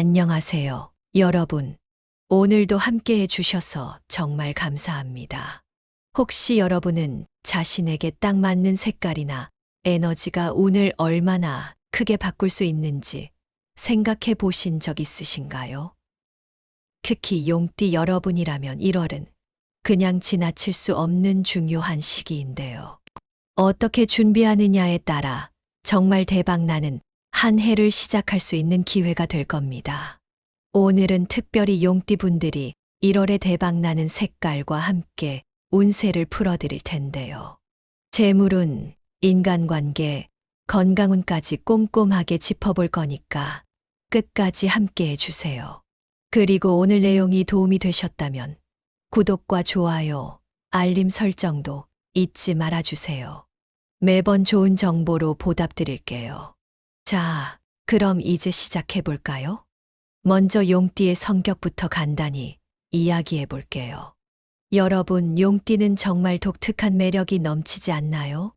안녕하세요, 여러분. 오늘도 함께 해주셔서 정말 감사합니다. 혹시 여러분은 자신에게 딱 맞는 색깔이나 에너지가 운을 얼마나 크게 바꿀 수 있는지 생각해 보신 적 있으신가요? 특히 용띠 여러분이라면 1월은 그냥 지나칠 수 없는 중요한 시기인데요. 어떻게 준비하느냐에 따라 정말 대박나는 한 해를 시작할 수 있는 기회가 될 겁니다. 오늘은 특별히 용띠분들이 1월에 대박나는 색깔과 함께 운세를 풀어드릴 텐데요. 재물운, 인간관계, 건강운까지 꼼꼼하게 짚어볼 거니까 끝까지 함께 해주세요. 그리고 오늘 내용이 도움이 되셨다면 구독과 좋아요, 알림 설정도 잊지 말아주세요. 매번 좋은 정보로 보답드릴게요. 자, 그럼 이제 시작해 볼까요? 먼저 용띠의 성격부터 간단히 이야기해 볼게요. 여러분, 용띠는 정말 독특한 매력이 넘치지 않나요?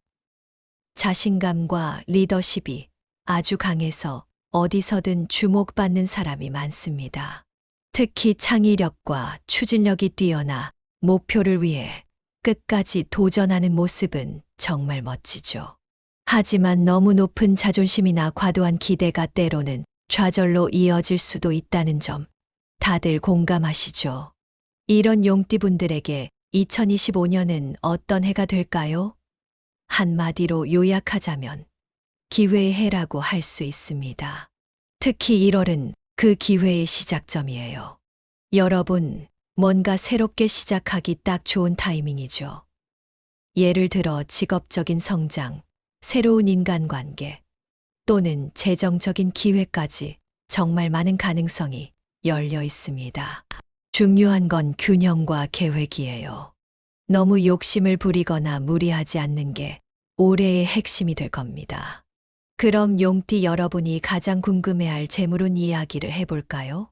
자신감과 리더십이 아주 강해서 어디서든 주목받는 사람이 많습니다. 특히 창의력과 추진력이 뛰어나 목표를 위해 끝까지 도전하는 모습은 정말 멋지죠. 하지만 너무 높은 자존심이나 과도한 기대가 때로는 좌절로 이어질 수도 있다는 점 다들 공감하시죠? 이런 용띠분들에게 2025년은 어떤 해가 될까요? 한마디로 요약하자면 기회의 해라고 할 수 있습니다. 특히 1월은 그 기회의 시작점이에요. 여러분, 뭔가 새롭게 시작하기 딱 좋은 타이밍이죠. 예를 들어 직업적인 성장, 새로운 인간관계, 또는 재정적인 기회까지 정말 많은 가능성이 열려 있습니다. 중요한 건 균형과 계획이에요. 너무 욕심을 부리거나 무리하지 않는 게 올해의 핵심이 될 겁니다. 그럼 용띠 여러분이 가장 궁금해할 재물운 이야기를 해볼까요?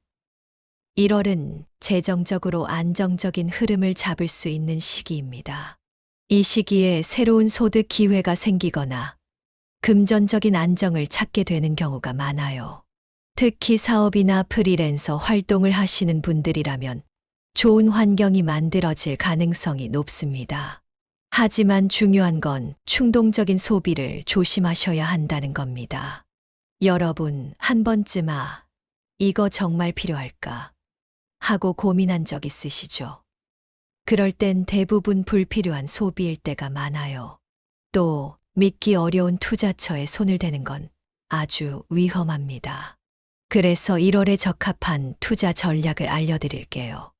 1월은 재정적으로 안정적인 흐름을 잡을 수 있는 시기입니다. 이 시기에 새로운 소득 기회가 생기거나 금전적인 안정을 찾게 되는 경우가 많아요. 특히 사업이나 프리랜서 활동을 하시는 분들이라면 좋은 환경이 만들어질 가능성이 높습니다. 하지만 중요한 건 충동적인 소비를 조심하셔야 한다는 겁니다. 여러분, 한 번쯤 이거 정말 필요할까 하고 고민한 적 있으시죠? 그럴 땐 대부분 불필요한 소비일 때가 많아요. 또 믿기 어려운 투자처에 손을 대는 건 아주 위험합니다. 그래서 1월에 적합한 투자 전략을 알려드릴게요.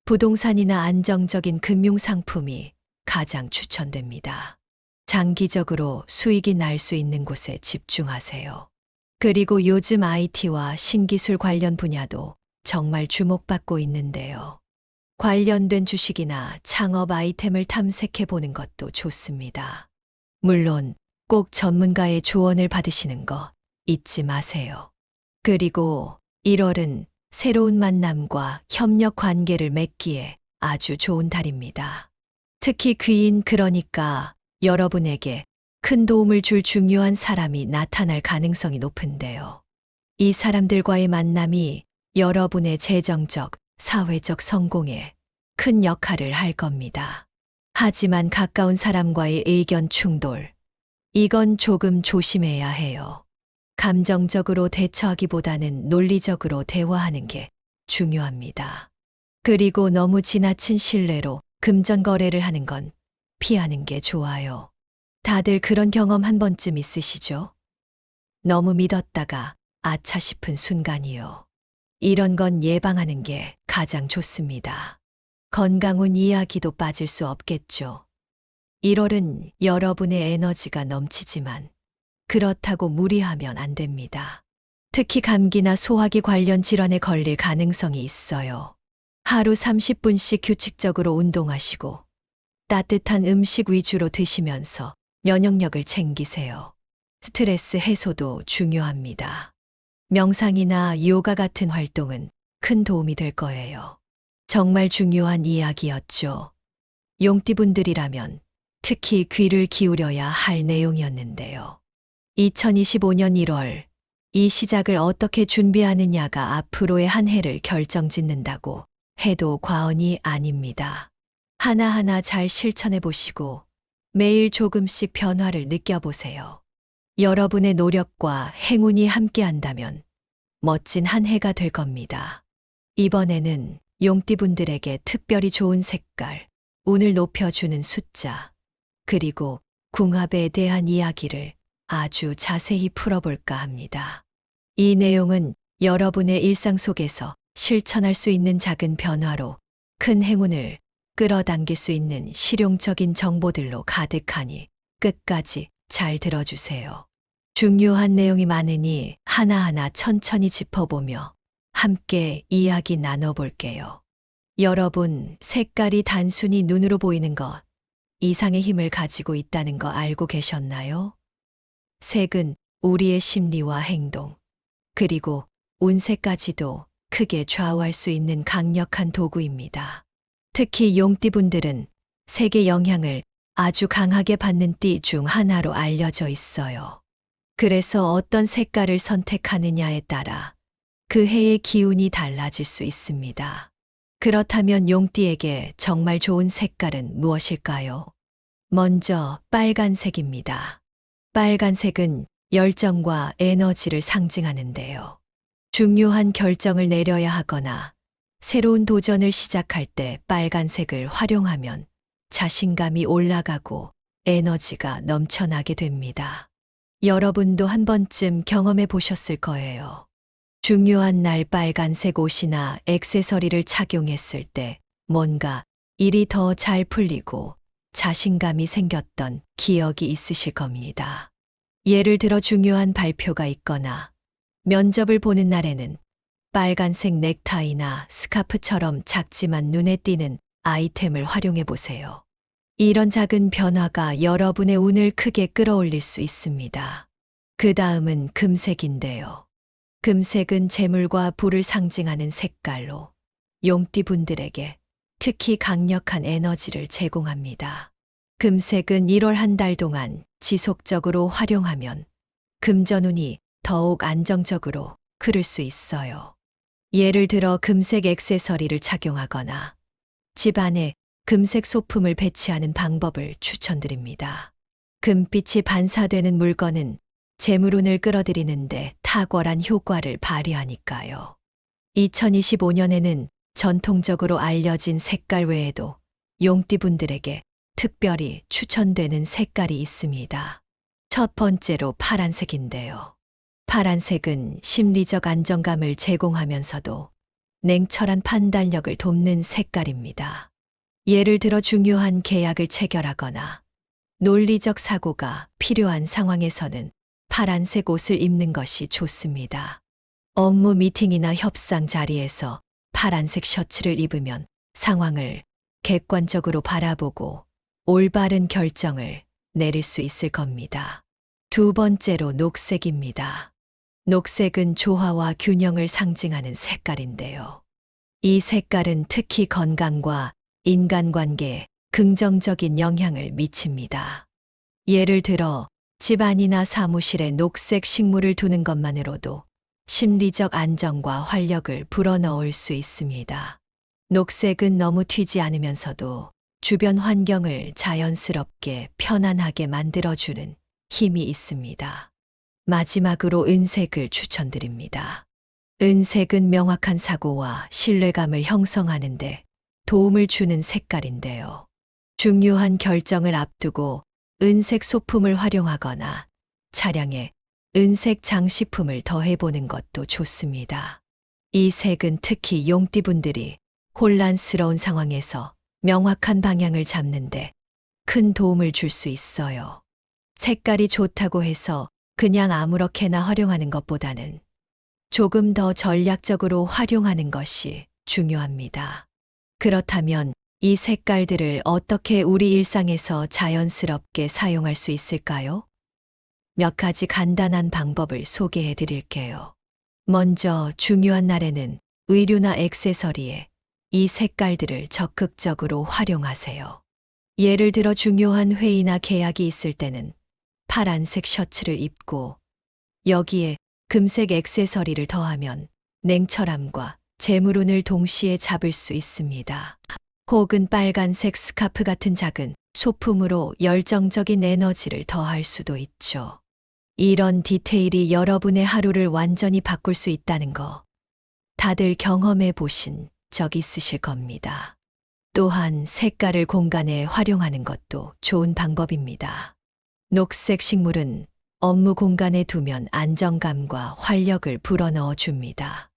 부동산이나 안정적인 금융상품이 가장 추천됩니다. 장기적으로 수익이 날 수 있는 곳에 집중하세요. 그리고 요즘 IT와 신기술 관련 분야도 정말 주목받고 있는데요. 관련된 주식이나 창업 아이템을 탐색해 보는 것도 좋습니다. 물론 꼭 전문가의 조언을 받으시는 거 잊지 마세요. 그리고 1월은 새로운 만남과 협력 관계를 맺기에 아주 좋은 달입니다. 특히 귀인, 그러니까 여러분에게 큰 도움을 줄 중요한 사람이 나타날 가능성이 높은데요. 이 사람들과의 만남이 여러분의 재정적, 사회적 성공에 큰 역할을 할 겁니다. 하지만 가까운 사람과의 의견 충돌, 이건 조금 조심해야 해요. 감정적으로 대처하기보다는 논리적으로 대화하는 게 중요합니다. 그리고 너무 지나친 신뢰로 금전 거래를 하는 건 피하는 게 좋아요. 다들 그런 경험 한 번쯤 있으시죠? 너무 믿었다가 아차 싶은 순간이요. 이런 건 예방하는 게 가장 좋습니다. 건강운 이야기도 빠질 수 없겠죠. 1월은 여러분의 에너지가 넘치지만 그렇다고 무리하면 안 됩니다. 특히 감기나 소화기 관련 질환에 걸릴 가능성이 있어요. 하루 30분씩 규칙적으로 운동하시고 따뜻한 음식 위주로 드시면서 면역력을 챙기세요. 스트레스 해소도 중요합니다. 명상이나 요가 같은 활동은 큰 도움이 될 거예요. 정말 중요한 이야기였죠. 용띠분들이라면 특히 귀를 기울여야 할 내용이었는데요. 2025년 1월, 이 시작을 어떻게 준비하느냐가 앞으로의 한 해를 결정짓는다고 해도 과언이 아닙니다. 하나하나 잘 실천해 보시고 매일 조금씩 변화를 느껴보세요. 여러분의 노력과 행운이 함께한다면 멋진 한 해가 될 겁니다. 이번에는 용띠분들에게 특별히 좋은 색깔, 운을 높여주는 숫자, 그리고 궁합에 대한 이야기를 아주 자세히 풀어볼까 합니다. 이 내용은 여러분의 일상 속에서 실천할 수 있는 작은 변화로 큰 행운을 끌어당길 수 있는 실용적인 정보들로 가득하니 끝까지 잘 들어주세요. 중요한 내용이 많으니 하나하나 천천히 짚어보며 함께 이야기 나눠볼게요. 여러분, 색깔이 단순히 눈으로 보이는 것 이상의 힘을 가지고 있다는 거 알고 계셨나요? 색은 우리의 심리와 행동, 그리고 운세까지도 크게 좌우할 수 있는 강력한 도구입니다. 특히 용띠분들은 색의 영향을 아주 강하게 받는 띠 중 하나로 알려져 있어요. 그래서 어떤 색깔을 선택하느냐에 따라 그 해의 기운이 달라질 수 있습니다. 그렇다면 용띠에게 정말 좋은 색깔은 무엇일까요? 먼저 빨간색입니다. 빨간색은 열정과 에너지를 상징하는데요. 중요한 결정을 내려야 하거나 새로운 도전을 시작할 때 빨간색을 활용하면 자신감이 올라가고 에너지가 넘쳐나게 됩니다. 여러분도 한 번쯤 경험해 보셨을 거예요. 중요한 날 빨간색 옷이나 액세서리를 착용했을 때 뭔가 일이 더 잘 풀리고 자신감이 생겼던 기억이 있으실 겁니다. 예를 들어 중요한 발표가 있거나 면접을 보는 날에는 빨간색 넥타이나 스카프처럼 작지만 눈에 띄는 아이템을 활용해 보세요. 이런 작은 변화가 여러분의 운을 크게 끌어올릴 수 있습니다. 그 다음은 금색인데요. 금색은 재물과 부를 상징하는 색깔로 용띠분들에게 특히 강력한 에너지를 제공합니다. 금색은 1월 한 달 동안 지속적으로 활용하면 금전운이 더욱 안정적으로 흐를 수 있어요. 예를 들어 금색 액세서리를 착용하거나 집안에 금색 소품을 배치하는 방법을 추천드립니다. 금빛이 반사되는 물건은 재물운을 끌어들이는데 탁월한 효과를 발휘하니까요. 2025년에는 전통적으로 알려진 색깔 외에도 용띠분들에게 특별히 추천되는 색깔이 있습니다. 첫 번째로 파란색인데요. 파란색은 심리적 안정감을 제공하면서도 냉철한 판단력을 돕는 색깔입니다. 예를 들어 중요한 계약을 체결하거나 논리적 사고가 필요한 상황에서는 파란색 옷을 입는 것이 좋습니다. 업무 미팅이나 협상 자리에서 파란색 셔츠를 입으면 상황을 객관적으로 바라보고 올바른 결정을 내릴 수 있을 겁니다. 두 번째로 녹색입니다. 녹색은 조화와 균형을 상징하는 색깔인데요. 이 색깔은 특히 건강과 인간관계에 긍정적인 영향을 미칩니다. 예를 들어 집안이나 사무실에 녹색 식물을 두는 것만으로도 심리적 안정과 활력을 불어넣을 수 있습니다. 녹색은 너무 튀지 않으면서도 주변 환경을 자연스럽게 편안하게 만들어주는 힘이 있습니다. 마지막으로 은색을 추천드립니다. 은색은 명확한 사고와 신뢰감을 형성하는 데 도움을 주는 색깔인데요. 중요한 결정을 앞두고 은색 소품을 활용하거나 차량에 은색 장식품을 더해보는 것도 좋습니다. 이 색은 특히 용띠분들이 혼란스러운 상황에서 명확한 방향을 잡는데 큰 도움을 줄 수 있어요. 색깔이 좋다고 해서 그냥 아무렇게나 활용하는 것보다는 조금 더 전략적으로 활용하는 것이 중요합니다. 그렇다면 이 색깔들을 어떻게 우리 일상에서 자연스럽게 사용할 수 있을까요? 몇 가지 간단한 방법을 소개해 드릴게요. 먼저 중요한 날에는 의류나 액세서리에 이 색깔들을 적극적으로 활용하세요. 예를 들어 중요한 회의나 계약이 있을 때는 파란색 셔츠를 입고 여기에 금색 액세서리를 더하면 냉철함과 재물운을 동시에 잡을 수 있습니다. 혹은 빨간색 스카프 같은 작은 소품으로 열정적인 에너지를 더할 수도 있죠. 이런 디테일이 여러분의 하루를 완전히 바꿀 수 있다는 거 다들 경험해 보신 적 있으실 겁니다. 또한 색깔을 공간에 활용하는 것도 좋은 방법입니다. 녹색 식물은 업무 공간에 두면 안정감과 활력을 불어넣어 줍니다.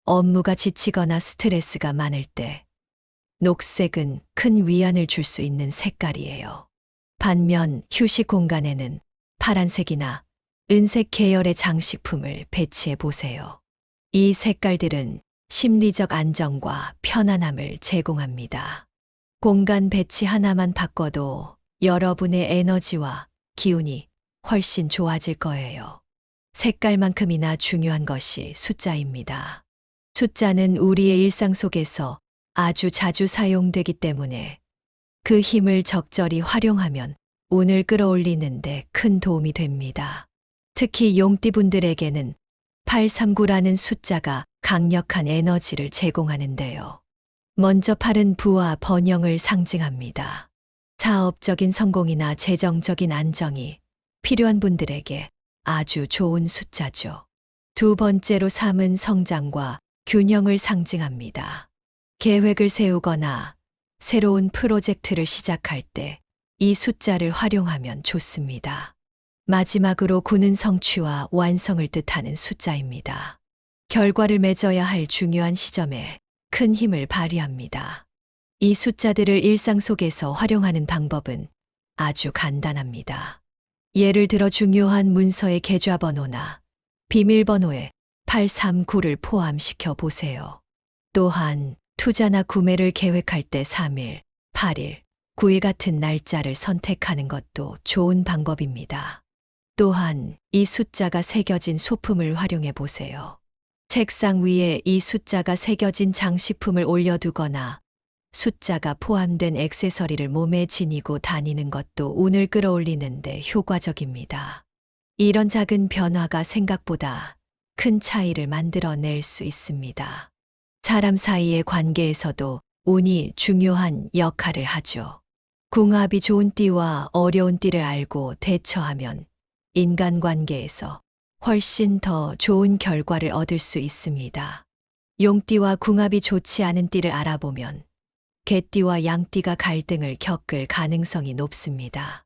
업무가 지치거나 스트레스가 많을 때 녹색은 큰 위안을 줄 수 있는 색깔이에요. 반면 휴식 공간에는 파란색이나 은색 계열의 장식품을 배치해 보세요. 이 색깔들은 심리적 안정과 편안함을 제공합니다. 공간 배치 하나만 바꿔도 여러분의 에너지와 기운이 훨씬 좋아질 거예요. 색깔만큼이나 중요한 것이 숫자입니다. 숫자는 우리의 일상 속에서 아주 자주 사용되기 때문에 그 힘을 적절히 활용하면 운을 끌어올리는데 큰 도움이 됩니다. 특히 용띠분들에게는 839라는 숫자가 강력한 에너지를 제공하는데요. 먼저 8은 부와 번영을 상징합니다. 사업적인 성공이나 재정적인 안정이 필요한 분들에게 아주 좋은 숫자죠. 두 번째로 3은 성장과 균형을 상징합니다. 계획을 세우거나 새로운 프로젝트를 시작할 때 이 숫자를 활용하면 좋습니다. 마지막으로 9는 성취와 완성을 뜻하는 숫자입니다. 결과를 맺어야 할 중요한 시점에 큰 힘을 발휘합니다. 이 숫자들을 일상 속에서 활용하는 방법은 아주 간단합니다. 예를 들어 중요한 문서의 계좌번호나 비밀번호에 839를 포함시켜 보세요. 또한 투자나 구매를 계획할 때 3일, 8일, 9일 같은 날짜를 선택하는 것도 좋은 방법입니다. 또한 이 숫자가 새겨진 소품을 활용해 보세요. 책상 위에 이 숫자가 새겨진 장식품을 올려두거나 숫자가 포함된 액세서리를 몸에 지니고 다니는 것도 운을 끌어올리는데 효과적입니다. 이런 작은 변화가 생각보다 큰 차이를 만들어낼 수 있습니다. 사람 사이의 관계에서도 운이 중요한 역할을 하죠. 궁합이 좋은 띠와 어려운 띠를 알고 대처하면 인간관계에서 훨씬 더 좋은 결과를 얻을 수 있습니다. 용띠와 궁합이 좋지 않은 띠를 알아보면 개띠와 양띠가 갈등을 겪을 가능성이 높습니다.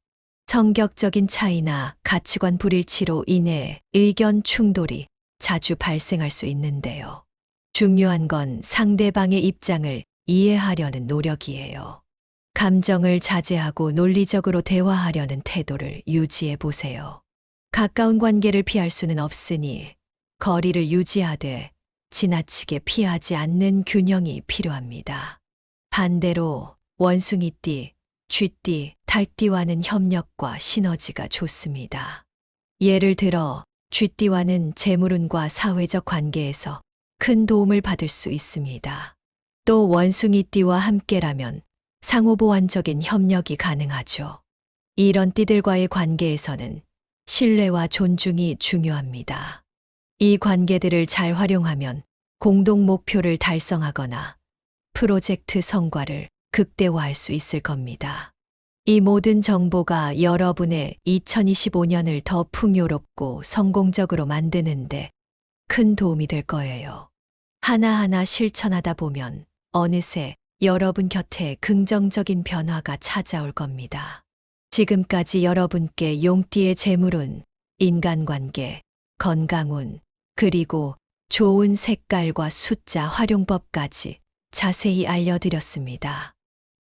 성격적인 차이나 가치관 불일치로 인해 의견 충돌이 자주 발생할 수 있는데요. 중요한 건 상대방의 입장을 이해하려는 노력이에요. 감정을 자제하고 논리적으로 대화하려는 태도를 유지해 보세요. 가까운 관계를 피할 수는 없으니 거리를 유지하되 지나치게 피하지 않는 균형이 필요합니다. 반대로 원숭이띠, 쥐띠, 달띠와는 협력과 시너지가 좋습니다. 예를 들어 쥐띠와는 재물운과 사회적 관계에서 큰 도움을 받을 수 있습니다. 또 원숭이띠와 함께라면 상호보완적인 협력이 가능하죠. 이런 띠들과의 관계에서는 신뢰와 존중이 중요합니다. 이 관계들을 잘 활용하면 공동 목표를 달성하거나 프로젝트 성과를 극대화할 수 있을 겁니다. 이 모든 정보가 여러분의 2025년을 더 풍요롭고 성공적으로 만드는데 큰 도움이 될 거예요. 하나하나 실천하다 보면 어느새 여러분 곁에 긍정적인 변화가 찾아올 겁니다. 지금까지 여러분께 용띠의 재물운, 인간관계, 건강운, 그리고 좋은 색깔과 숫자 활용법까지 자세히 알려드렸습니다.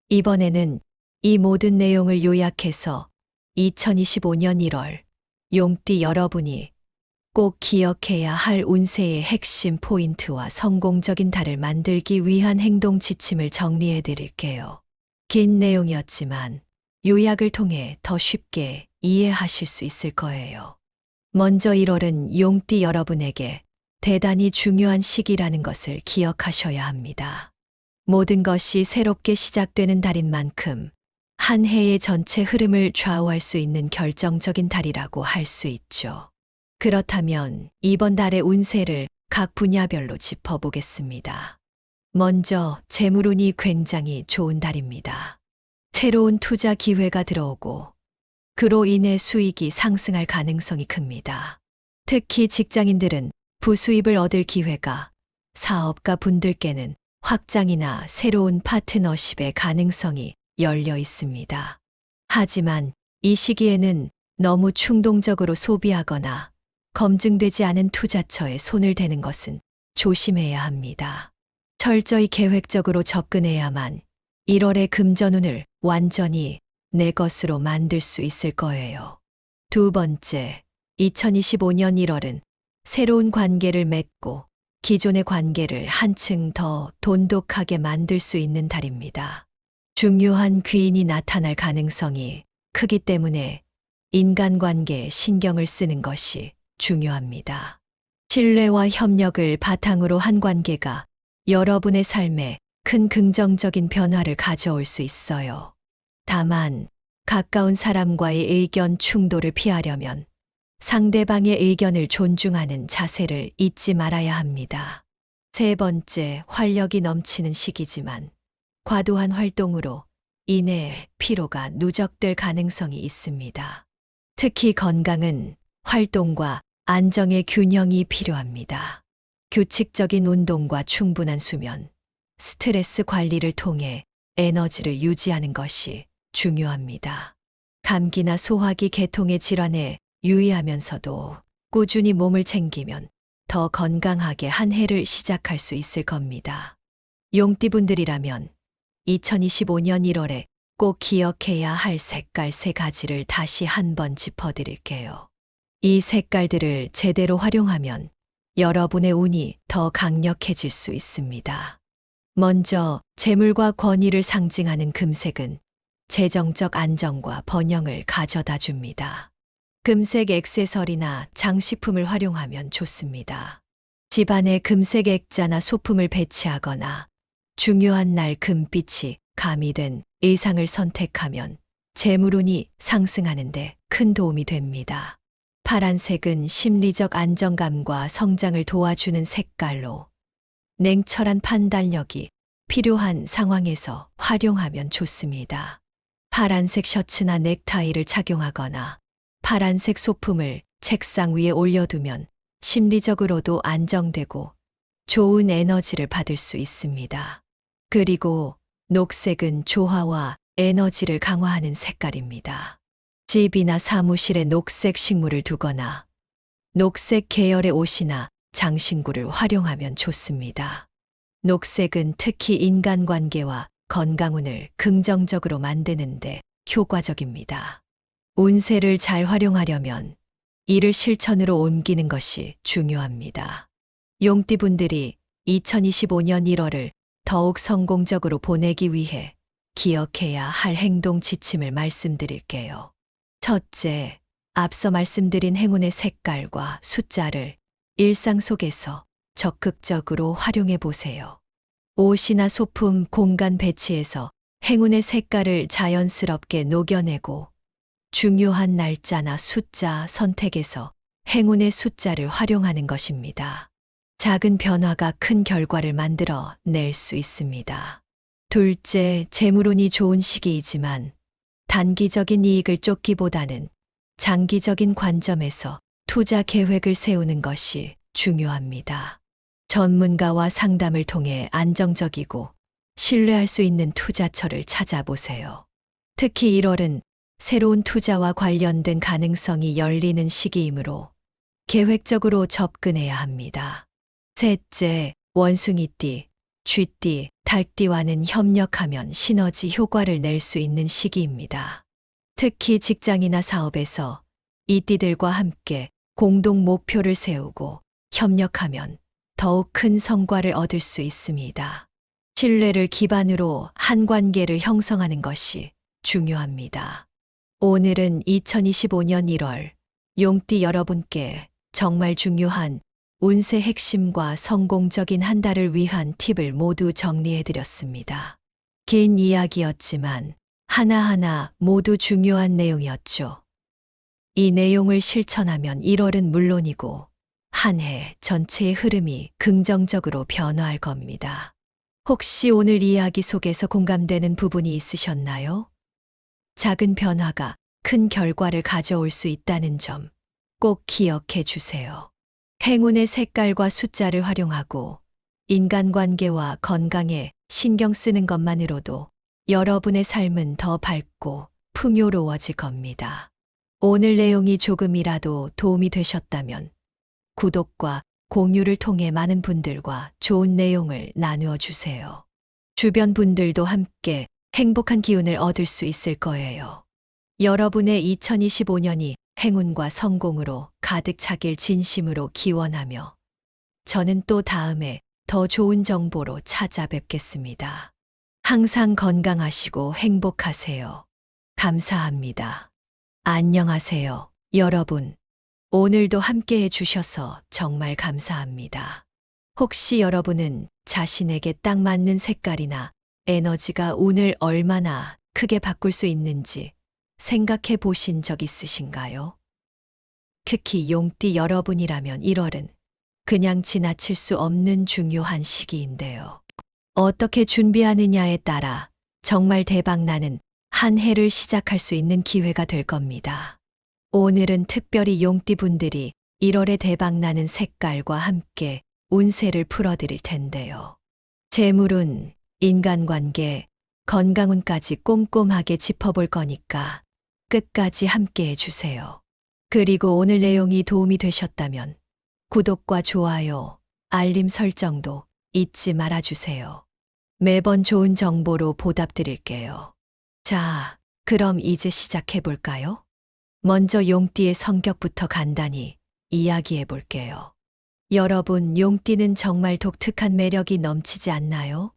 이번에는 이 모든 내용을 요약해서 2025년 1월 용띠 여러분이 꼭 기억해야 할 운세의 핵심 포인트와 성공적인 달을 만들기 위한 행동 지침을 정리해 드릴게요. 긴 내용이었지만 요약을 통해 더 쉽게 이해하실 수 있을 거예요. 먼저 1월은 용띠 여러분에게 대단히 중요한 시기라는 것을 기억하셔야 합니다. 모든 것이 새롭게 시작되는 달인 만큼 한 해의 전체 흐름을 좌우할 수 있는 결정적인 달이라고 할 수 있죠. 그렇다면 이번 달의 운세를 각 분야별로 짚어보겠습니다. 먼저 재물운이 굉장히 좋은 달입니다. 새로운 투자 기회가 들어오고 그로 인해 수익이 상승할 가능성이 큽니다. 특히 직장인들은 부수입을 얻을 기회가, 사업가 분들께는 확장이나 새로운 파트너십의 가능성이 열려 있습니다. 하지만 이 시기에는 너무 충동적으로 소비하거나 검증되지 않은 투자처에 손을 대는 것은 조심해야 합니다. 철저히 계획적으로 접근해야만 1월의 금전운을 완전히 내 것으로 만들 수 있을 거예요. 두 번째, 2025년 1월은 새로운 관계를 맺고 기존의 관계를 한층 더 돈독하게 만들 수 있는 달입니다. 중요한 귀인이 나타날 가능성이 크기 때문에 인간관계에 신경을 쓰는 것이 중요합니다. 신뢰와 협력을 바탕으로 한 관계가 여러분의 삶에 큰 긍정적인 변화를 가져올 수 있어요. 다만, 가까운 사람과의 의견 충돌을 피하려면 상대방의 의견을 존중하는 자세를 잊지 말아야 합니다. 세 번째, 활력이 넘치는 시기지만 과도한 활동으로 인해 피로가 누적될 가능성이 있습니다. 특히 건강은 활동과 안정의 균형이 필요합니다. 규칙적인 운동과 충분한 수면, 스트레스 관리를 통해 에너지를 유지하는 것이 중요합니다. 감기나 소화기 계통의 질환에 유의하면서도 꾸준히 몸을 챙기면 더 건강하게 한 해를 시작할 수 있을 겁니다. 용띠분들이라면 2025년 1월에 꼭 기억해야 할 색깔 3가지를 다시 한번 짚어드릴게요. 이 색깔들을 제대로 활용하면 여러분의 운이 더 강력해질 수 있습니다. 먼저 재물과 권위를 상징하는 금색은 재정적 안정과 번영을 가져다 줍니다. 금색 액세서리나 장식품을 활용하면 좋습니다. 집안에 금색 액자나 소품을 배치하거나 중요한 날 금빛이 가미된 의상을 선택하면 재물운이 상승하는 데 큰 도움이 됩니다. 파란색은 심리적 안정감과 성장을 도와주는 색깔로 냉철한 판단력이 필요한 상황에서 활용하면 좋습니다. 파란색 셔츠나 넥타이를 착용하거나 파란색 소품을 책상 위에 올려두면 심리적으로도 안정되고 좋은 에너지를 받을 수 있습니다. 그리고 녹색은 조화와 에너지를 강화하는 색깔입니다. 집이나 사무실에 녹색 식물을 두거나 녹색 계열의 옷이나 장신구를 활용하면 좋습니다. 녹색은 특히 인간관계와 건강운을 긍정적으로 만드는데 효과적입니다. 운세를 잘 활용하려면 이를 실천으로 옮기는 것이 중요합니다. 용띠분들이 2025년 1월을 더욱 성공적으로 보내기 위해 기억해야 할 행동 지침을 말씀드릴게요. 첫째, 앞서 말씀드린 행운의 색깔과 숫자를 일상 속에서 적극적으로 활용해 보세요. 옷이나 소품, 공간 배치에서 행운의 색깔을 자연스럽게 녹여내고 중요한 날짜나 숫자 선택에서 행운의 숫자를 활용하는 것입니다. 작은 변화가 큰 결과를 만들어 낼 수 있습니다. 둘째, 재물운이 좋은 시기이지만 단기적인 이익을 쫓기보다는 장기적인 관점에서 투자 계획을 세우는 것이 중요합니다. 전문가와 상담을 통해 안정적이고 신뢰할 수 있는 투자처를 찾아보세요. 특히 1월은 새로운 투자와 관련된 가능성이 열리는 시기이므로 계획적으로 접근해야 합니다. 셋째, 원숭이띠, 쥐띠, 닭띠와는 협력하면 시너지 효과를 낼 수 있는 시기입니다. 특히 직장이나 사업에서 이 띠들과 함께 공동 목표를 세우고 협력하면 더욱 큰 성과를 얻을 수 있습니다. 신뢰를 기반으로 한 관계를 형성하는 것이 중요합니다. 오늘은 2025년 1월 용띠 여러분께 정말 중요한 운세 핵심과 성공적인 한 달을 위한 팁을 모두 정리해드렸습니다. 긴 이야기였지만 하나하나 모두 중요한 내용이었죠. 이 내용을 실천하면 1월은 물론이고 한 해 전체의 흐름이 긍정적으로 변화할 겁니다. 혹시 오늘 이야기 속에서 공감되는 부분이 있으셨나요? 작은 변화가 큰 결과를 가져올 수 있다는 점 꼭 기억해 주세요. 행운의 색깔과 숫자를 활용하고 인간관계와 건강에 신경 쓰는 것만으로도 여러분의 삶은 더 밝고 풍요로워질 겁니다. 오늘 내용이 조금이라도 도움이 되셨다면 구독과 공유를 통해 많은 분들과 좋은 내용을 나누어 주세요. 주변 분들도 함께 행복한 기운을 얻을 수 있을 거예요. 여러분의 2025년이 행운과 성공으로 가득 차길 진심으로 기원하며 저는 또 다음에 더 좋은 정보로 찾아뵙겠습니다. 항상 건강하시고 행복하세요. 감사합니다. 안녕하세요, 여러분. 오늘도 함께 해주셔서 정말 감사합니다. 혹시 여러분은 자신에게 딱 맞는 색깔이나 에너지가 운을 얼마나 크게 바꿀 수 있는지 생각해 보신 적 있으신가요? 특히 용띠 여러분이라면 1월은 그냥 지나칠 수 없는 중요한 시기인데요. 어떻게 준비하느냐에 따라 정말 대박나는 한 해를 시작할 수 있는 기회가 될 겁니다. 오늘은 특별히 용띠 분들이 1월에 대박나는 색깔과 함께 운세를 풀어드릴 텐데요. 재물운, 인간관계, 건강운까지 꼼꼼하게 짚어볼 거니까 끝까지 함께 해주세요. 그리고 오늘 내용이 도움이 되셨다면 구독과 좋아요, 알림 설정도 잊지 말아주세요. 매번 좋은 정보로 보답드릴게요. 자, 그럼 이제 시작해볼까요? 먼저 용띠의 성격부터 간단히 이야기해 볼게요. 여러분, 용띠는 정말 독특한 매력이 넘치지 않나요?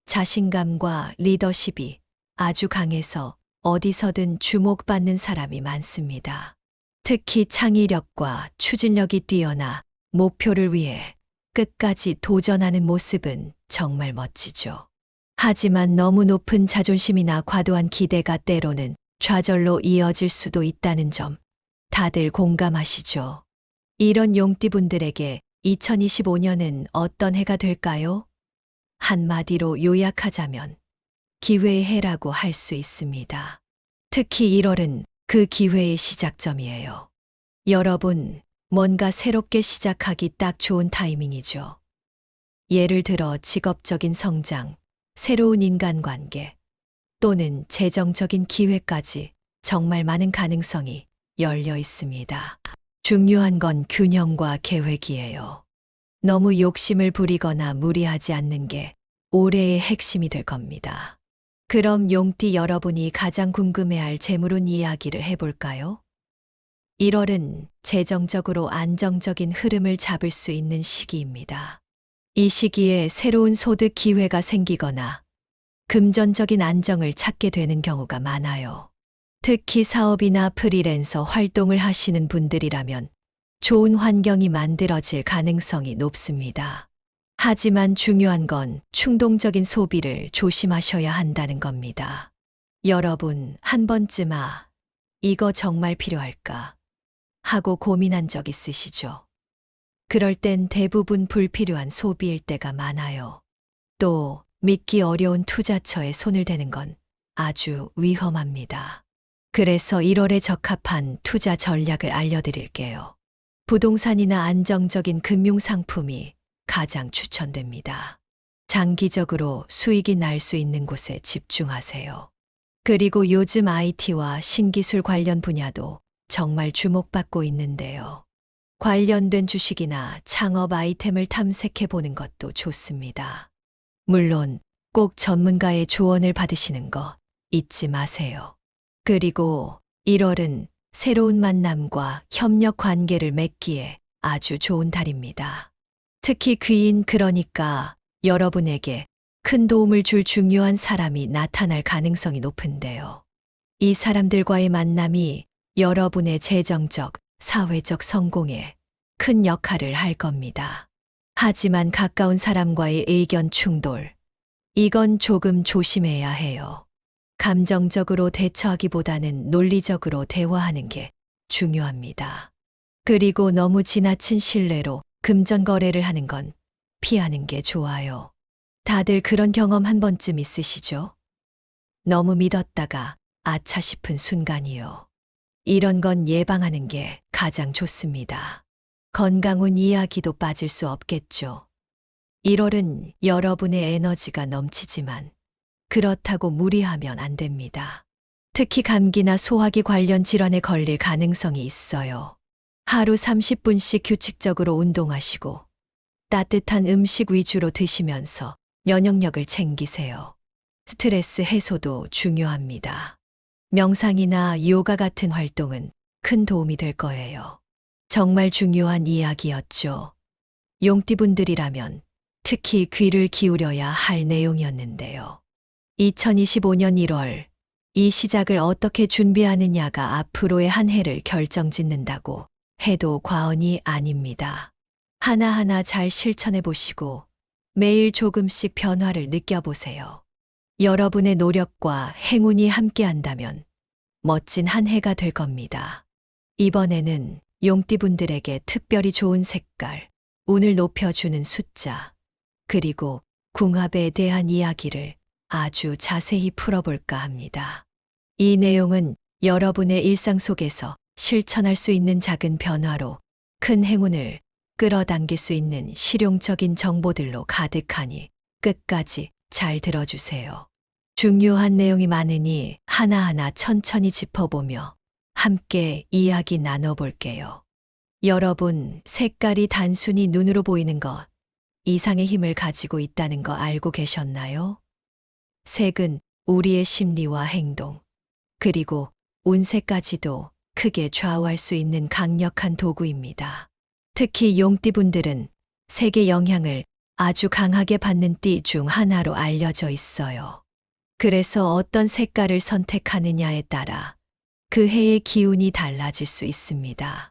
자신감과 리더십이 아주 강해서 어디서든 주목받는 사람이 많습니다. 특히 창의력과 추진력이 뛰어나 목표를 위해 끝까지 도전하는 모습은 정말 멋지죠. 하지만 너무 높은 자존심이나 과도한 기대가 때로는 좌절로 이어질 수도 있다는 점 다들 공감하시죠? 이런 용띠분들에게 2025년은 어떤 해가 될까요? 한마디로 요약하자면 기회의 해라고 할 수 있습니다. 특히 1월은 그 기회의 시작점이에요. 여러분, 뭔가 새롭게 시작하기 딱 좋은 타이밍이죠. 예를 들어 직업적인 성장, 새로운 인간관계, 또는 재정적인 기회까지 정말 많은 가능성이 열려 있습니다. 중요한 건 균형과 계획이에요. 너무 욕심을 부리거나 무리하지 않는 게 올해의 핵심이 될 겁니다. 그럼 용띠 여러분이 가장 궁금해할 재물운 이야기를 해볼까요? 1월은 재정적으로 안정적인 흐름을 잡을 수 있는 시기입니다. 이 시기에 새로운 소득 기회가 생기거나 금전적인 안정을 찾게 되는 경우가 많아요. 특히 사업이나 프리랜서 활동을 하시는 분들이라면 좋은 환경이 만들어질 가능성이 높습니다. 하지만 중요한 건 충동적인 소비를 조심하셔야 한다는 겁니다. 여러분, 한 번쯤 이거 정말 필요할까? 하고 고민한 적 있으시죠? 그럴 땐 대부분 불필요한 소비일 때가 많아요. 또 믿기 어려운 투자처에 손을 대는 건 아주 위험합니다. 그래서 1월에 적합한 투자 전략을 알려드릴게요. 부동산이나 안정적인 금융상품이 가장 추천됩니다. 장기적으로 수익이 날 수 있는 곳에 집중하세요. 그리고 요즘 IT와 신기술 관련 분야도 정말 주목받고 있는데요. 관련된 주식이나 창업 아이템을 탐색해 보는 것도 좋습니다. 물론 꼭 전문가의 조언을 받으시는 거 잊지 마세요. 그리고 1월은 새로운 만남과 협력 관계를 맺기에 아주 좋은 달입니다. 특히 귀인, 그러니까 여러분에게 큰 도움을 줄 중요한 사람이 나타날 가능성이 높은데요. 이 사람들과의 만남이 여러분의 재정적, 사회적 성공에 큰 역할을 할 겁니다. 하지만 가까운 사람과의 의견 충돌, 이건 조금 조심해야 해요. 감정적으로 대처하기보다는 논리적으로 대화하는 게 중요합니다. 그리고 너무 지나친 신뢰로 금전 거래를 하는 건 피하는 게 좋아요. 다들 그런 경험 한 번쯤 있으시죠? 너무 믿었다가 아차 싶은 순간이요. 이런 건 예방하는 게 가장 좋습니다. 건강운 이야기도 빠질 수 없겠죠. 1월은 여러분의 에너지가 넘치지만 그렇다고 무리하면 안 됩니다. 특히 감기나 소화기 관련 질환에 걸릴 가능성이 있어요. 하루 30분씩 규칙적으로 운동하시고 따뜻한 음식 위주로 드시면서 면역력을 챙기세요. 스트레스 해소도 중요합니다. 명상이나 요가 같은 활동은 큰 도움이 될 거예요. 정말 중요한 이야기였죠. 용띠분들이라면 특히 귀를 기울여야 할 내용이었는데요. 2025년 1월, 이 시작을 어떻게 준비하느냐가 앞으로의 한 해를 결정짓는다고 해도 과언이 아닙니다. 하나하나 잘 실천해 보시고 매일 조금씩 변화를 느껴보세요. 여러분의 노력과 행운이 함께한다면 멋진 한 해가 될 겁니다. 이번에는 용띠분들에게 특별히 좋은 색깔, 운을 높여주는 숫자, 그리고 궁합에 대한 이야기를 아주 자세히 풀어볼까 합니다. 이 내용은 여러분의 일상 속에서 실천할 수 있는 작은 변화로 큰 행운을 끌어당길 수 있는 실용적인 정보들로 가득하니 끝까지 잘 들어주세요. 중요한 내용이 많으니 하나하나 천천히 짚어보며 함께 이야기 나눠볼게요. 여러분, 색깔이 단순히 눈으로 보이는 것 이상의 힘을 가지고 있다는 거 알고 계셨나요? 색은 우리의 심리와 행동, 그리고 운세까지도 크게 좌우할 수 있는 강력한 도구입니다. 특히 용띠분들은 색의 영향을 아주 강하게 받는 띠 중 하나로 알려져 있어요. 그래서 어떤 색깔을 선택하느냐에 따라 그 해의 기운이 달라질 수 있습니다.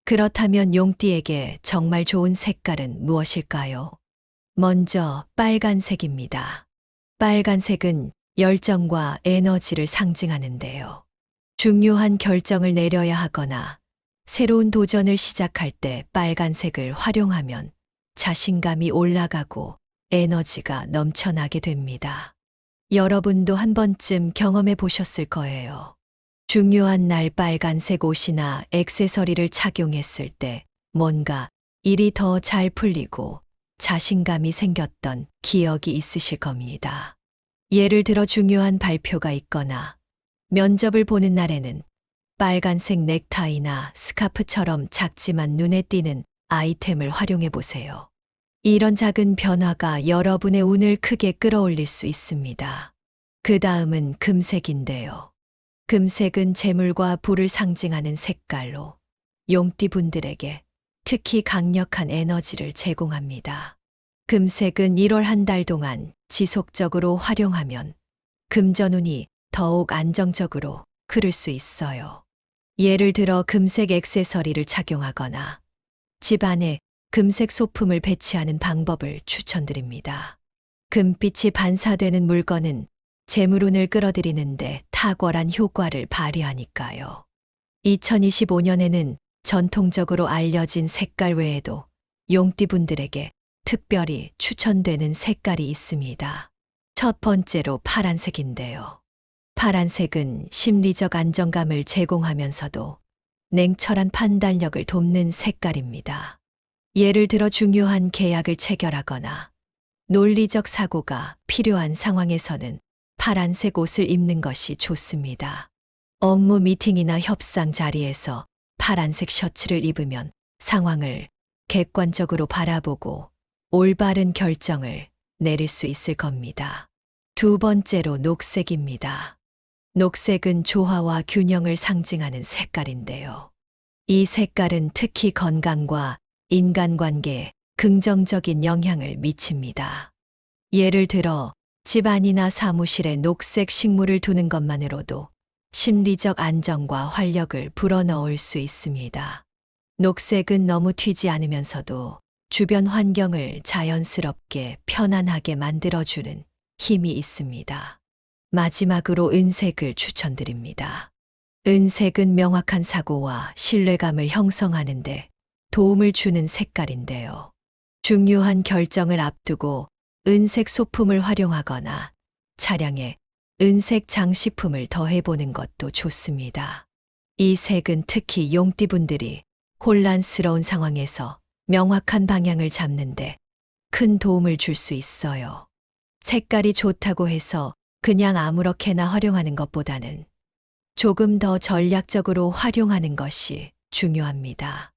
그렇다면 용띠에게 정말 좋은 색깔은 무엇일까요? 먼저 빨간색입니다. 빨간색은 열정과 에너지를 상징하는데요. 중요한 결정을 내려야 하거나 새로운 도전을 시작할 때 빨간색을 활용하면 자신감이 올라가고 에너지가 넘쳐나게 됩니다. 여러분도 한 번쯤 경험해 보셨을 거예요. 중요한 날 빨간색 옷이나 액세서리를 착용했을 때 뭔가 일이 더 잘 풀리고 자신감이 생겼던 기억이 있으실 겁니다. 예를 들어 중요한 발표가 있거나 면접을 보는 날에는 빨간색 넥타이나 스카프처럼 작지만 눈에 띄는 아이템을 활용해 보세요. 이런 작은 변화가 여러분의 운을 크게 끌어올릴 수 있습니다. 그 다음은 금색인데요. 금색은 재물과 부를 상징하는 색깔로 용띠분들에게 특히 강력한 에너지를 제공합니다. 금색은 1월 한 달 동안 지속적으로 활용하면 금전운이 더욱 안정적으로 흐를 수 있어요. 예를 들어 금색 액세서리를 착용하거나 집안에 금색 소품을 배치하는 방법을 추천드립니다. 금빛이 반사되는 물건은 재물운을 끌어들이는데 탁월한 효과를 발휘하니까요. 2025년에는 전통적으로 알려진 색깔 외에도 용띠분들에게 특별히 추천되는 색깔이 있습니다. 첫 번째로 파란색인데요. 파란색은 심리적 안정감을 제공하면서도 냉철한 판단력을 돕는 색깔입니다. 예를 들어 중요한 계약을 체결하거나 논리적 사고가 필요한 상황에서는 파란색 옷을 입는 것이 좋습니다. 업무 미팅이나 협상 자리에서 파란색 셔츠를 입으면 상황을 객관적으로 바라보고 올바른 결정을 내릴 수 있을 겁니다. 두 번째로 녹색입니다. 녹색은 조화와 균형을 상징하는 색깔인데요. 이 색깔은 특히 건강과 인간관계에 긍정적인 영향을 미칩니다. 예를 들어 집안이나 사무실에 녹색 식물을 두는 것만으로도 심리적 안정과 활력을 불어넣을 수 있습니다. 녹색은 너무 튀지 않으면서도 주변 환경을 자연스럽게 편안하게 만들어주는 힘이 있습니다. 마지막으로 은색을 추천드립니다. 은색은 명확한 사고와 신뢰감을 형성하는데 도움을 주는 색깔인데요. 중요한 결정을 앞두고 은색 소품을 활용하거나 차량에 은색 장식품을 더해보는 것도 좋습니다. 이 색은 특히 용띠분들이 혼란스러운 상황에서 명확한 방향을 잡는데 큰 도움을 줄 수 있어요. 색깔이 좋다고 해서 그냥 아무렇게나 활용하는 것보다는 조금 더 전략적으로 활용하는 것이 중요합니다.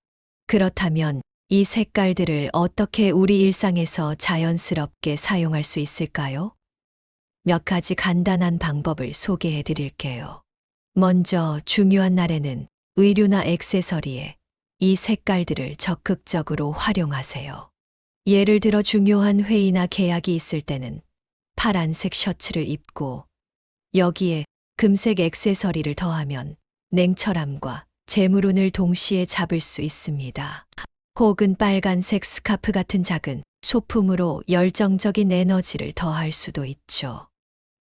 그렇다면 이 색깔들을 어떻게 우리 일상에서 자연스럽게 사용할 수 있을까요? 몇 가지 간단한 방법을 소개해 드릴게요. 먼저 중요한 날에는 의류나 액세서리에 이 색깔들을 적극적으로 활용하세요. 예를 들어 중요한 회의나 계약이 있을 때는 파란색 셔츠를 입고 여기에 금색 액세서리를 더하면 냉철함과 재물운을 동시에 잡을 수 있습니다. 혹은 빨간색 스카프 같은 작은 소품으로 열정적인 에너지를 더할 수도 있죠.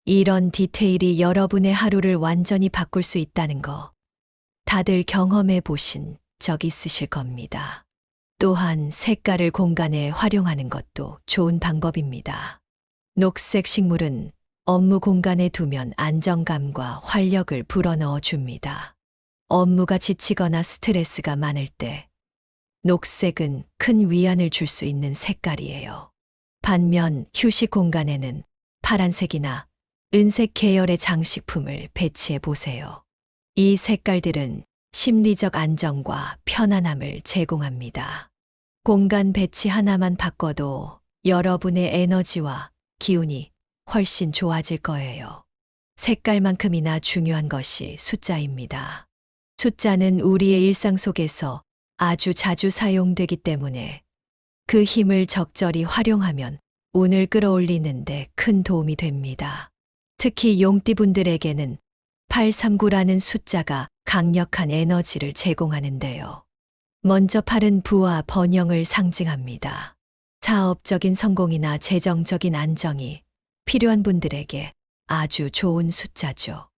이런 디테일이 여러분의 하루를 완전히 바꿀 수 있다는 거 다들 경험해 보신 적 있으실 겁니다. 또한 색깔을 공간에 활용하는 것도 좋은 방법입니다. 녹색 식물은 업무 공간에 두면 안정감과 활력을 불어넣어 줍니다. 업무가 지치거나 스트레스가 많을 때 녹색은 큰 위안을 줄 수 있는 색깔이에요. 반면 휴식 공간에는 파란색이나 은색 계열의 장식품을 배치해 보세요. 이 색깔들은 심리적 안정과 편안함을 제공합니다. 공간 배치 하나만 바꿔도 여러분의 에너지와 기운이 훨씬 좋아질 거예요. 색깔만큼이나 중요한 것이 숫자입니다. 숫자는 우리의 일상 속에서 아주 자주 사용되기 때문에 그 힘을 적절히 활용하면 운을 끌어올리는데 큰 도움이 됩니다. 특히 용띠분들에게는 839라는 숫자가 강력한 에너지를 제공하는데요. 먼저 8은 부와 번영을 상징합니다. 사업적인 성공이나 재정적인 안정이 필요한 분들에게 아주 좋은 숫자죠.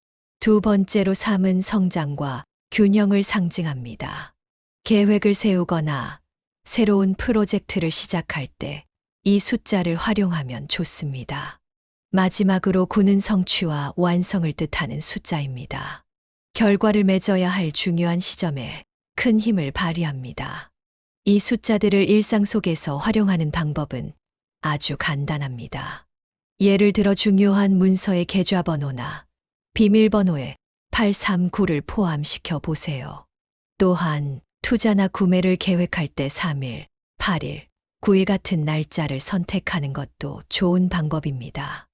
두 번째로 3은 성장과 균형을 상징합니다. 계획을 세우거나 새로운 프로젝트를 시작할 때 이 숫자를 활용하면 좋습니다. 마지막으로 9는 성취와 완성을 뜻하는 숫자입니다. 결과를 맺어야 할 중요한 시점에 큰 힘을 발휘합니다. 이 숫자들을 일상 속에서 활용하는 방법은 아주 간단합니다. 예를 들어 중요한 문서의 계좌번호나 비밀번호에 839를 포함시켜 보세요. 또한 투자나 구매를 계획할 때 3일, 8일, 9일 같은 날짜를 선택하는 것도 좋은 방법입니다.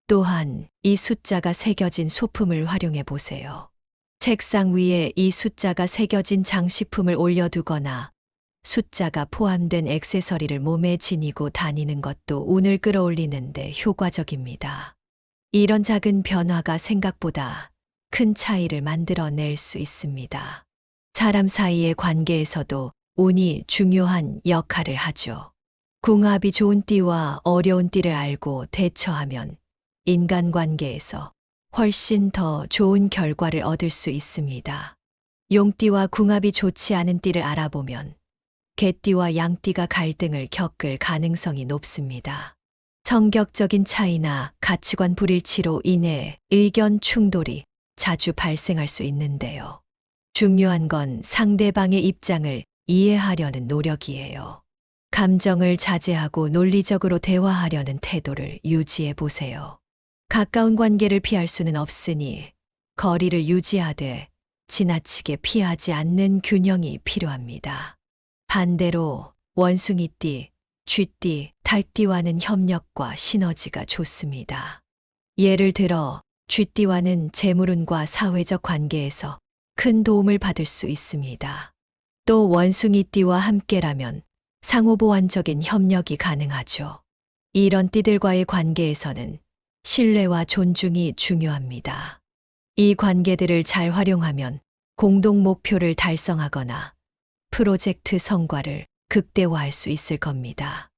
또한 이 숫자가 새겨진 소품을 활용해 보세요. 책상 위에 이 숫자가 새겨진 장식품을 올려두거나 숫자가 포함된 액세서리를 몸에 지니고 다니는 것도 운을 끌어올리는데 효과적입니다. 이런 작은 변화가 생각보다 큰 차이를 만들어낼 수 있습니다. 사람 사이의 관계에서도 운이 중요한 역할을 하죠. 궁합이 좋은 띠와 어려운 띠를 알고 대처하면 인간관계에서 훨씬 더 좋은 결과를 얻을 수 있습니다. 용띠와 궁합이 좋지 않은 띠를 알아보면 개띠와 양띠가 갈등을 겪을 가능성이 높습니다. 성격적인 차이나 가치관 불일치로 인해 의견 충돌이 자주 발생할 수 있는데요. 중요한 건 상대방의 입장을 이해하려는 노력이에요. 감정을 자제하고 논리적으로 대화하려는 태도를 유지해 보세요. 가까운 관계를 피할 수는 없으니 거리를 유지하되 지나치게 피하지 않는 균형이 필요합니다. 반대로 원숭이띠, 쥐띠, 달띠와는 협력과 시너지가 좋습니다. 예를 들어 쥐띠와는 재물운과 사회적 관계에서 큰 도움을 받을 수 있습니다. 또 원숭이띠와 함께라면 상호보완적인 협력이 가능하죠. 이런 띠들과의 관계에서는 신뢰와 존중이 중요합니다. 이 관계들을 잘 활용하면 공동 목표를 달성하거나 프로젝트 성과를 극대화할 수 있을 겁니다.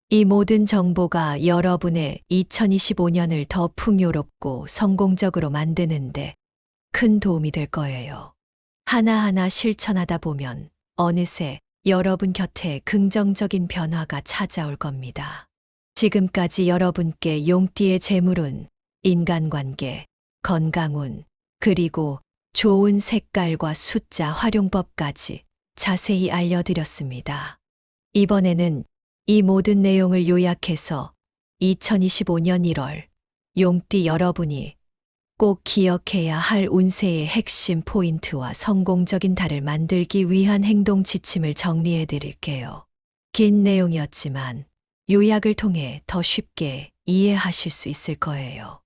이 모든 정보가 여러분의 2025년을 더 풍요롭고 성공적으로 만드는데 큰 도움이 될 거예요. 하나하나 실천하다 보면 어느새 여러분 곁에 긍정적인 변화가 찾아올 겁니다. 지금까지 여러분께 용띠의 재물운, 인간관계, 건강운, 그리고 좋은 색깔과 숫자 활용법까지 자세히 알려드렸습니다. 이번에는 이 모든 내용을 요약해서 2025년 1월 용띠 여러분이 꼭 기억해야 할 운세의 핵심 포인트와 성공적인 달을 만들기 위한 행동 지침을 정리해 드릴게요. 긴 내용이었지만 요약을 통해 더 쉽게 이해하실 수 있을 거예요.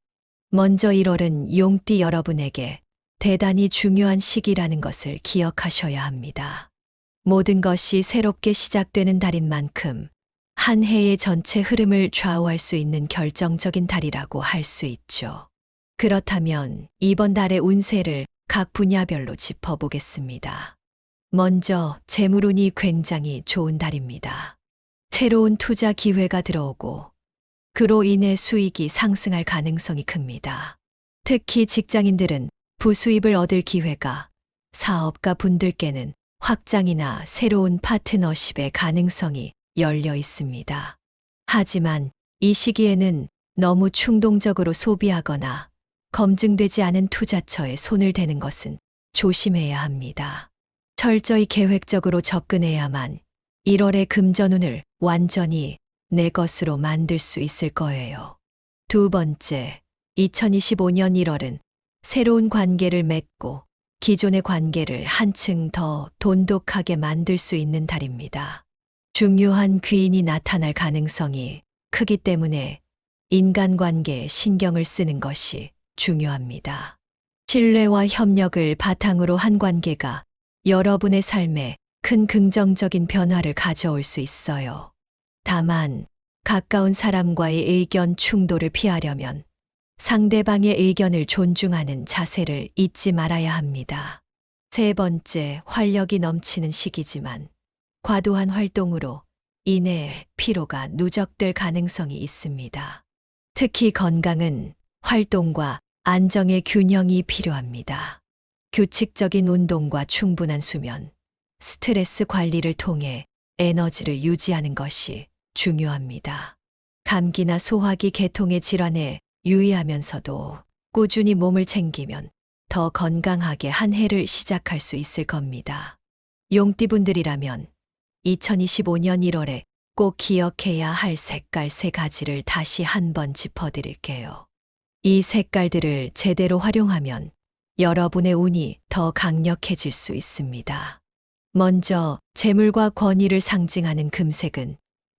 먼저 1월은 용띠 여러분에게 대단히 중요한 시기라는 것을 기억하셔야 합니다. 모든 것이 새롭게 시작되는 달인 만큼 한 해의 전체 흐름을 좌우할 수 있는 결정적인 달이라고 할 수 있죠. 그렇다면 이번 달의 운세를 각 분야별로 짚어보겠습니다. 먼저 재물운이 굉장히 좋은 달입니다. 새로운 투자 기회가 들어오고 그로 인해 수익이 상승할 가능성이 큽니다. 특히 직장인들은 부수입을 얻을 기회가, 사업가 분들께는 확장이나 새로운 파트너십의 가능성이 열려 있습니다. 하지만 이 시기에는 너무 충동적으로 소비하거나 검증되지 않은 투자처에 손을 대는 것은 조심해야 합니다. 철저히 계획적으로 접근해야만 1월의 금전운을 완전히 내 것으로 만들 수 있을 거예요. 두 번째, 2025년 1월은 새로운 관계를 맺고 기존의 관계를 한층 더 돈독하게 만들 수 있는 달입니다. 중요한 귀인이 나타날 가능성이 크기 때문에 인간관계에 신경을 쓰는 것이 중요합니다. 신뢰와 협력을 바탕으로 한 관계가 여러분의 삶에 큰 긍정적인 변화를 가져올 수 있어요. 다만 가까운 사람과의 의견 충돌을 피하려면 상대방의 의견을 존중하는 자세를 잊지 말아야 합니다. 세 번째, 활력이 넘치는 시기지만 과도한 활동으로 인해 피로가 누적될 가능성이 있습니다. 특히 건강은 활동과 안정의 균형이 필요합니다. 규칙적인 운동과 충분한 수면, 스트레스 관리를 통해 에너지를 유지하는 것이 중요합니다. 감기나 소화기 계통의 질환에 유의하면서도 꾸준히 몸을 챙기면 더 건강하게 한 해를 시작할 수 있을 겁니다. 용띠분들이라면 2025년 1월에 꼭 기억해야 할 색깔 3가지를 다시 한번 짚어드릴게요. 이 색깔들을 제대로 활용하면 여러분의 운이 더 강력해질 수 있습니다. 먼저 재물과 권위를 상징하는 금색은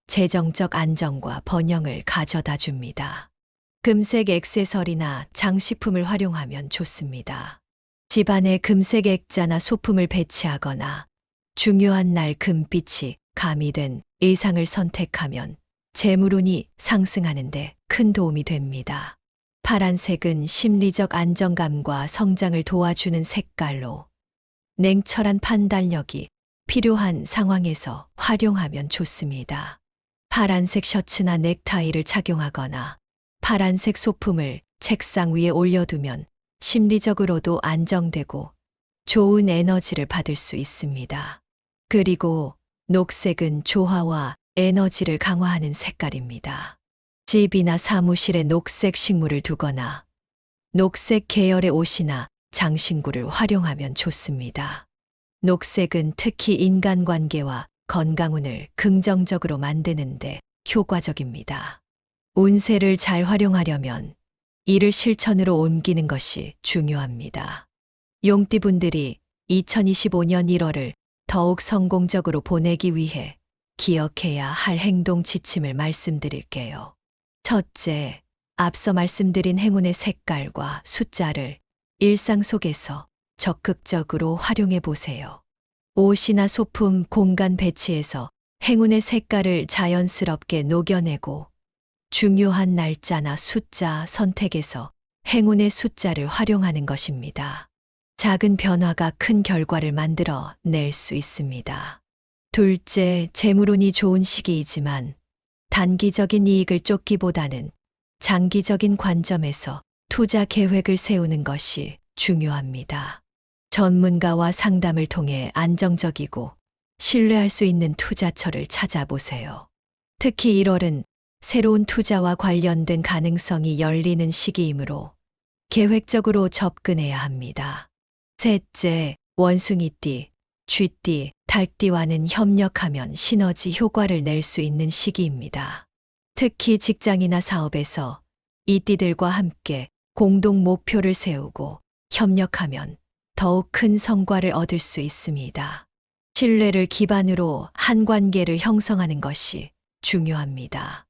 재정적 안정과 번영을 가져다 줍니다. 금색 액세서리나 장식품을 활용하면 좋습니다. 집안에 금색 액자나 소품을 배치하거나 중요한 날 금빛이 가미된 의상을 선택하면 재물운이 상승하는데 큰 도움이 됩니다. 파란색은 심리적 안정감과 성장을 도와주는 색깔로 냉철한 판단력이 필요한 상황에서 활용하면 좋습니다. 파란색 셔츠나 넥타이를 착용하거나 파란색 소품을 책상 위에 올려두면 심리적으로도 안정되고 좋은 에너지를 받을 수 있습니다. 그리고 녹색은 조화와 에너지를 강화하는 색깔입니다. 집이나 사무실에 녹색 식물을 두거나 녹색 계열의 옷이나 장신구를 활용하면 좋습니다. 녹색은 특히 인간관계와 건강운을 긍정적으로 만드는데 효과적입니다. 운세를 잘 활용하려면 이를 실천으로 옮기는 것이 중요합니다. 용띠분들이 2025년 1월을 더욱 성공적으로 보내기 위해 기억해야 할 행동 지침을 말씀드릴게요. 첫째, 앞서 말씀드린 행운의 색깔과 숫자를 일상 속에서 적극적으로 활용해 보세요. 옷이나 소품, 공간 배치에서 행운의 색깔을 자연스럽게 녹여내고 중요한 날짜나 숫자 선택에서 행운의 숫자를 활용하는 것입니다. 작은 변화가 큰 결과를 만들어 낼 수 있습니다. 둘째, 재물운이 좋은 시기이지만 단기적인 이익을 쫓기보다는 장기적인 관점에서 투자 계획을 세우는 것이 중요합니다. 전문가와 상담을 통해 안정적이고 신뢰할 수 있는 투자처를 찾아보세요. 특히 1월은 새로운 투자와 관련된 가능성이 열리는 시기이므로 계획적으로 접근해야 합니다. 셋째, 원숭이띠, 쥐띠, 닭띠와는 협력하면 시너지 효과를 낼 수 있는 시기입니다. 특히 직장이나 사업에서 이 띠들과 함께 공동 목표를 세우고 협력하면 더욱 큰 성과를 얻을 수 있습니다. 신뢰를 기반으로 한 관계를 형성하는 것이 중요합니다.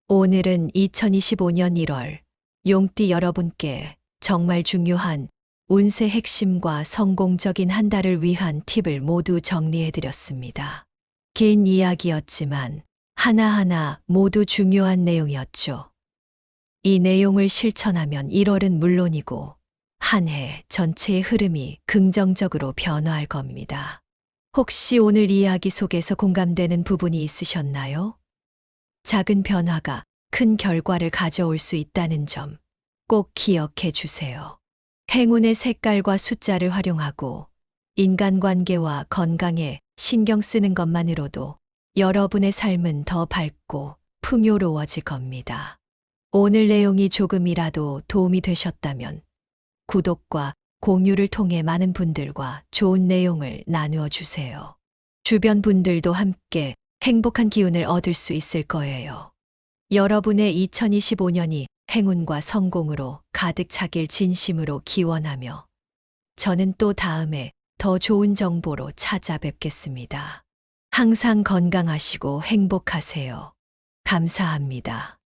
오늘은 2025년 1월 용띠 여러분께 정말 중요한 운세 핵심과 성공적인 한 달을 위한 팁을 모두 정리해 드렸습니다. 긴 이야기였지만 하나하나 모두 중요한 내용이었죠. 이 내용을 실천하면 1월은 물론이고 한 해 전체의 흐름이 긍정적으로 변화할 겁니다. 혹시 오늘 이야기 속에서 공감되는 부분이 있으셨나요? 작은 변화가 큰 결과를 가져올 수 있다는 점 꼭 기억해 주세요. 행운의 색깔과 숫자를 활용하고 인간관계와 건강에 신경 쓰는 것만으로도 여러분의 삶은 더 밝고 풍요로워질 겁니다. 오늘 내용이 조금이라도 도움이 되셨다면 구독과 공유를 통해 많은 분들과 좋은 내용을 나누어 주세요. 주변 분들도 함께 행복한 기운을 얻을 수 있을 거예요. 여러분의 2025년이 행운과 성공으로 가득 차길 진심으로 기원하며 저는 또 다음에 더 좋은 정보로 찾아뵙겠습니다. 항상 건강하시고 행복하세요. 감사합니다.